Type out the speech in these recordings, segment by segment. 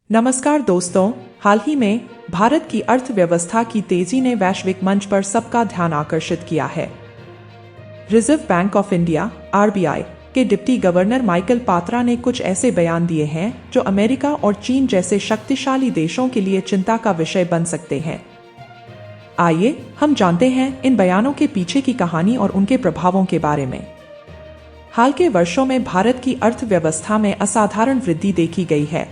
नमस्कार दोस्तों, हाल ही में भारत की अर्थव्यवस्था की तेजी ने वैश्विक मंच पर सबका ध्यान आकर्षित किया है। Reserve bank of India (RBI) के डिप्टी गवर्नर माइकल पात्रा ने कुछ ऐसे बयान दिए हैं जो अमेरिका और चीन जैसे शक्तिशाली देशों के लिए चिंता का विषय बन सकते हैं। आइए हम जानते हैं इन बयानों के पीछे की कहानी और उनके प्रभावों के बारे में। हाल के वर्षों में भारत की अर्थव्यवस्था में असाधारण वृद्धि देखी गई है।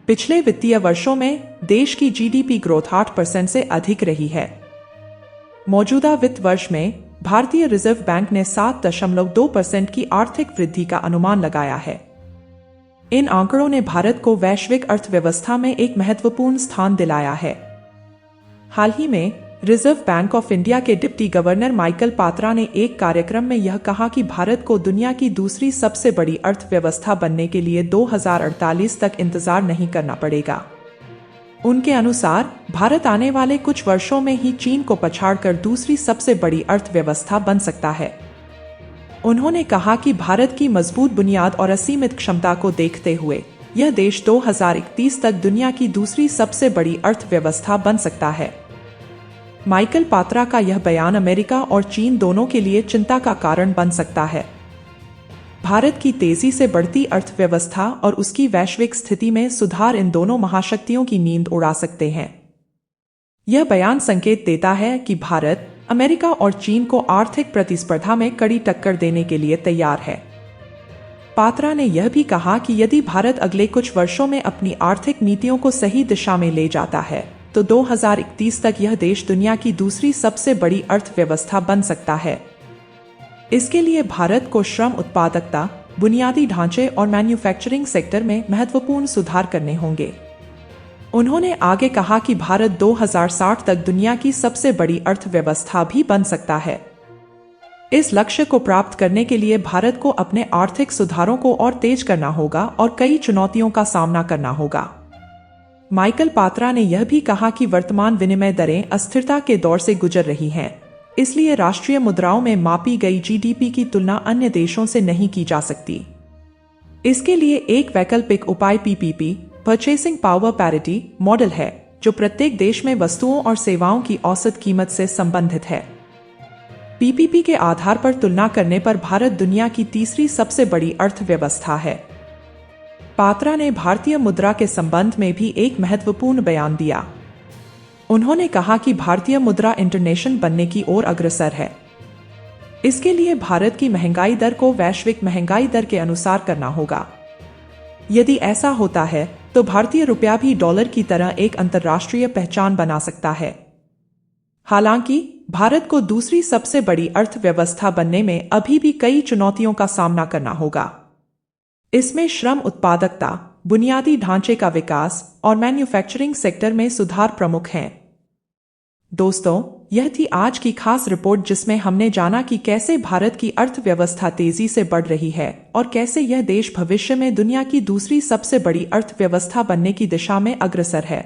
पिछले वित्तीय वर्षों में देश की जीडीपी ग्रोथ 8% से अधिक रही है। मौजूदा वित्त वर्ष में भारतीय रिजर्व बैंक ने 7.2% की आर्थिक वृद्धि का अनुमान लगाया है। इन आंकड़ों ने भारत को वैश्विक अर्थव्यवस्था में एक महत्वपूर्ण स्थान दिलाया है। हाल ही में रिजर्व बैंक ऑफ इंडिया के डिप्टी गवर्नर माइकल पात्रा ने एक कार्यक्रम में यह कहा कि भारत को दुनिया की दूसरी सबसे बड़ी अर्थव्यवस्था बनने के लिए 2048 तक इंतजार नहीं करना पड़ेगा। उनके अनुसार भारत आने वाले कुछ वर्षों में ही चीन को पछाड़कर दूसरी सबसे बड़ी अर्थव्यवस्था बन सकता है। उन्होंने कहा कि भारत की मजबूत बुनियाद और असीमित क्षमता को देखते हुए यह देश 2031 तक दुनिया की दूसरी सबसे बड़ी अर्थव्यवस्था बन सकता है। माइकल पात्रा का यह बयान अमेरिका और चीन दोनों के लिए चिंता का कारण बन सकता है। भारत की तेजी से बढ़ती अर्थव्यवस्था और उसकी वैश्विक स्थिति में सुधार इन दोनों महाशक्तियों की नींद उड़ा सकते हैं। यह बयान संकेत देता है कि भारत अमेरिका और चीन को आर्थिक प्रतिस्पर्धा में कड़ी टक्कर देने के लिए तैयार है। पात्रा ने यह भी कहा कि यदि भारत अगले कुछ वर्षों में अपनी आर्थिक नीतियों को सही दिशा में ले जाता है तो 2031 तक यह देश दुनिया की दूसरी सबसे बड़ी अर्थव्यवस्था बन सकता है। इसके लिए भारत को श्रम उत्पादकता, बुनियादी ढांचे और मैन्युफैक्चरिंग सेक्टर में महत्वपूर्ण सुधार करने होंगे। उन्होंने आगे कहा कि भारत 2060 तक दुनिया की सबसे बड़ी अर्थव्यवस्था भी बन सकता है। इस लक्ष्य को प्राप्त करने के लिए भारत को अपने आर्थिक सुधारों को और तेज करना होगा और कई चुनौतियों का सामना करना होगा। माइकल पात्रा ने यह भी कहा कि वर्तमान विनिमय दरें अस्थिरता के दौर से गुजर रही हैं, इसलिए राष्ट्रीय मुद्राओं में मापी गई जीडीपी की तुलना अन्य देशों से नहीं की जा सकती। इसके लिए एक वैकल्पिक उपाय PPP purchasing power parity model है, जो प्रत्येक देश में वस्तुओं और सेवाओं की औसत कीमत से संबंधित है। पीपीपी के आधार पर तुलना करने पर भारत दुनिया की तीसरी सबसे बड़ी अर्थव्यवस्था है। पात्रा ने भारतीय मुद्रा के संबंध में भी एक महत्वपूर्ण बयान दिया। उन्होंने कहा कि भारतीय मुद्रा इंटरनेशनल बनने की ओर अग्रसर है। इसके लिए भारत की महंगाई दर को वैश्विक महंगाई दर के अनुसार करना होगा। यदि ऐसा होता है तो भारतीय रुपया भी डॉलर की तरह एक अंतर्राष्ट्रीय पहचान बना सकता है। हालांकि भारत को दूसरी सबसे बड़ी अर्थव्यवस्था बनने में अभी भी कई चुनौतियों का सामना करना होगा। इसमें श्रम उत्पादकता, बुनियादी ढांचे का विकास और मैन्युफैक्चरिंग सेक्टर में सुधार प्रमुख हैं। दोस्तों, यह थी आज की खास रिपोर्ट जिसमें हमने जाना कि कैसे भारत की अर्थव्यवस्था तेजी से बढ़ रही है और कैसे यह देश भविष्य में दुनिया की दूसरी सबसे बड़ी अर्थव्यवस्था बनने की दिशा में अग्रसर है।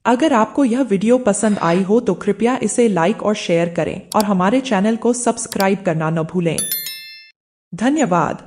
अगर आपको यह वीडियो पसंद आई हो तो कृपया इसे लाइक और शेयर करें और हमारे चैनल को सब्सक्राइब करना न भूलें। धन्यवाद।